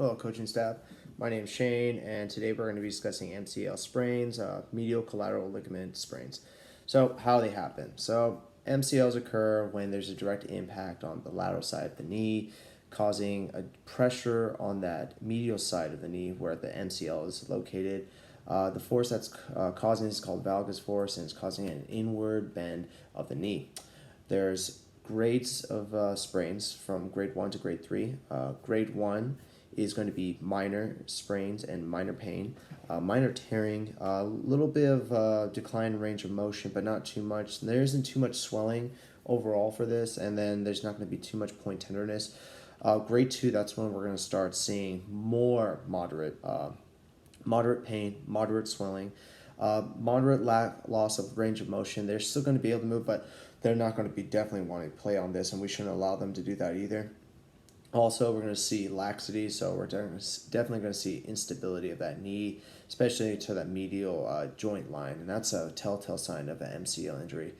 Hello, coaching staff. My name is Shane, and today we're going to be discussing MCL sprains, medial collateral ligament sprains. So, how they happen. So, MCLs occur when there's a direct impact on the lateral side of the knee, causing a pressure on that medial side of the knee where the MCL is located. The force that's causing this is called valgus force, and it's causing an inward bend of the knee. There's grades of sprains from grade 1 to grade 3. Grade 1 is going to be minor sprains and minor pain, minor tearing, a little bit of decline in range of motion, but not too much. There isn't too much swelling overall for this, and then there's not going to be too much point tenderness. Grade 2, that's when we're going to start seeing more moderate pain, moderate swelling, moderate loss of range of motion. They're still going to be able to move, but they're not going to be definitely wanting to play on this, and we shouldn't allow them to do that either. Also, we're going to see laxity, so we're definitely going to see instability of that knee, especially to that medial joint line, and that's a telltale sign of an MCL injury,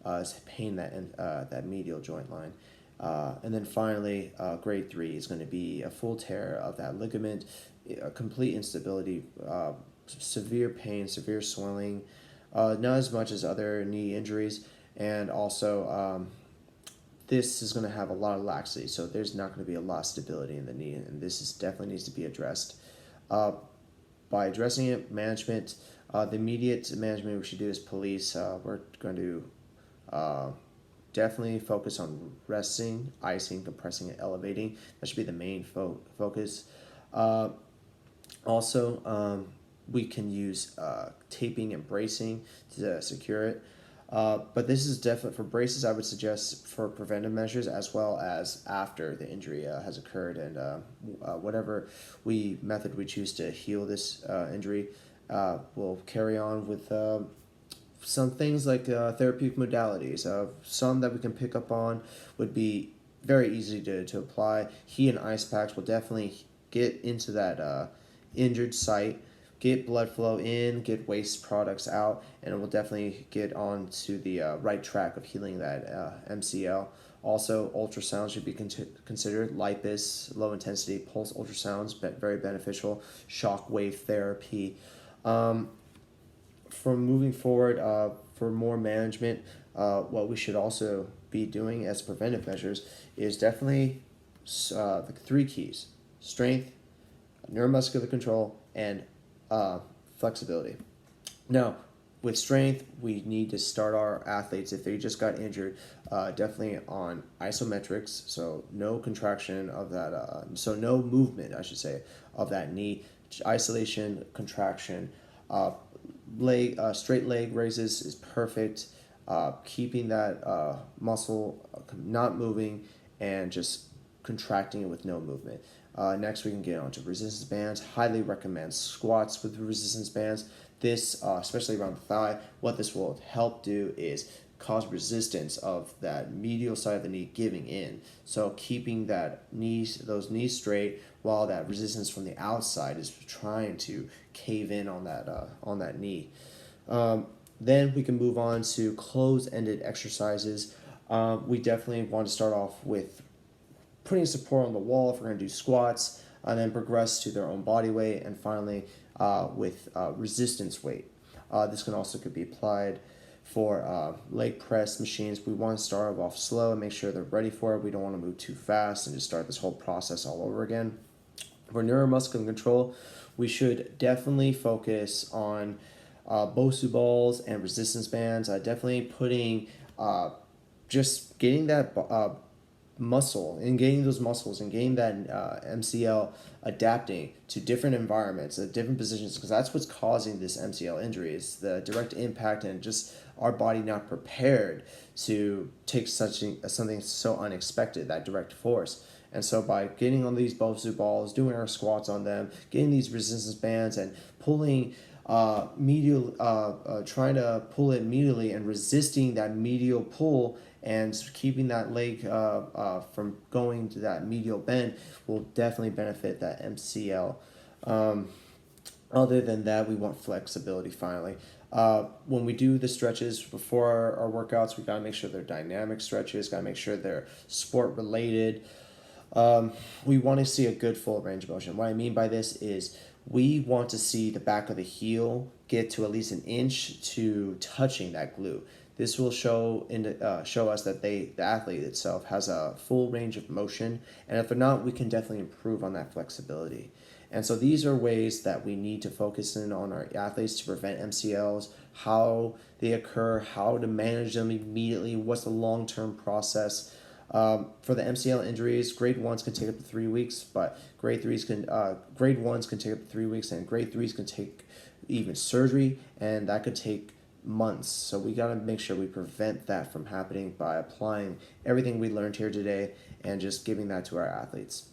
is pain that medial joint line. And then finally, grade 3 is going to be a full tear of that ligament, a complete instability, severe pain, severe swelling, not as much as other knee injuries, and also this is going to have a lot of laxity, so there's not going to be a lot of stability in the knee, and this definitely needs to be addressed. By addressing it, management, the immediate management we should do is police. We're going to definitely focus on resting, icing, compressing, and elevating. That should be the main focus. Also, we can use taping and bracing to secure it. But this is definitely for braces. I would suggest for preventive measures as well as after the injury has occurred, and whatever method we choose to heal this injury, we'll carry on with some things like therapeutic modalities. Some that we can pick up on would be very easy to apply. Heat and ice packs will definitely get into that injured site, get blood flow in, get waste products out, and it will definitely get on to the right track of healing that MCL. Also, ultrasound should be considered. Lipus, low intensity pulse ultrasounds, very beneficial. Shock wave therapy. From moving forward, for more management, what we should also be doing as preventive measures is definitely the 3 keys: strength, neuromuscular control, and flexibility. Now, with strength, we need to start our athletes, if they just got injured, definitely on isometrics, so no contraction of that, so no movement, I should say, of that knee, isolation, contraction, straight leg raises is perfect, keeping that muscle not moving and just contracting it with no movement. Next, we can get onto resistance bands. Highly recommend squats with resistance bands. This, especially around the thigh, what this will help do is cause resistance of that medial side of the knee giving in. So keeping those knees straight while that resistance from the outside is trying to cave in on that knee. Then we can move on to closed-ended exercises. We definitely want to start off with putting support on the wall if we're going to do squats, and then progress to their own body weight, and finally with resistance weight. This could be applied for leg press machines. We want to start off slow and make sure they're ready for it. We don't want to move too fast and just start this whole process all over again. For neuromuscular control, we should definitely focus on BOSU balls and resistance bands. Definitely putting just getting that muscle and getting those muscles and getting that MCL adapting to different environments, different positions, because that's what's causing this MCL injury, is the direct impact and just our body not prepared to take something so unexpected, that direct force. And so by getting on these BOSU balls, doing our squats on them, getting these resistance bands and pulling trying to pull it medially and resisting that medial pull and keeping that leg from going to that medial bend will definitely benefit that MCL. Other than that, we want flexibility finally. When we do the stretches before our workouts, we gotta make sure they're dynamic stretches, gotta make sure they're sport related. We want to see a good full range of motion. What I mean by this is we want to see the back of the heel get to at least an inch to touching that glute. This will show us that the athlete itself has a full range of motion, and if they're not, we can definitely improve on that flexibility. And so these are ways that we need to focus in on our athletes to prevent MCLs, how they occur, how to manage them immediately, what's the long term process. For the MCL injuries, grade ones can take up to 3 weeks, but grade ones can take up to 3 weeks, and grade threes can take even surgery, and that could take months. So we got to make sure we prevent that from happening by applying everything we learned here today and just giving that to our athletes.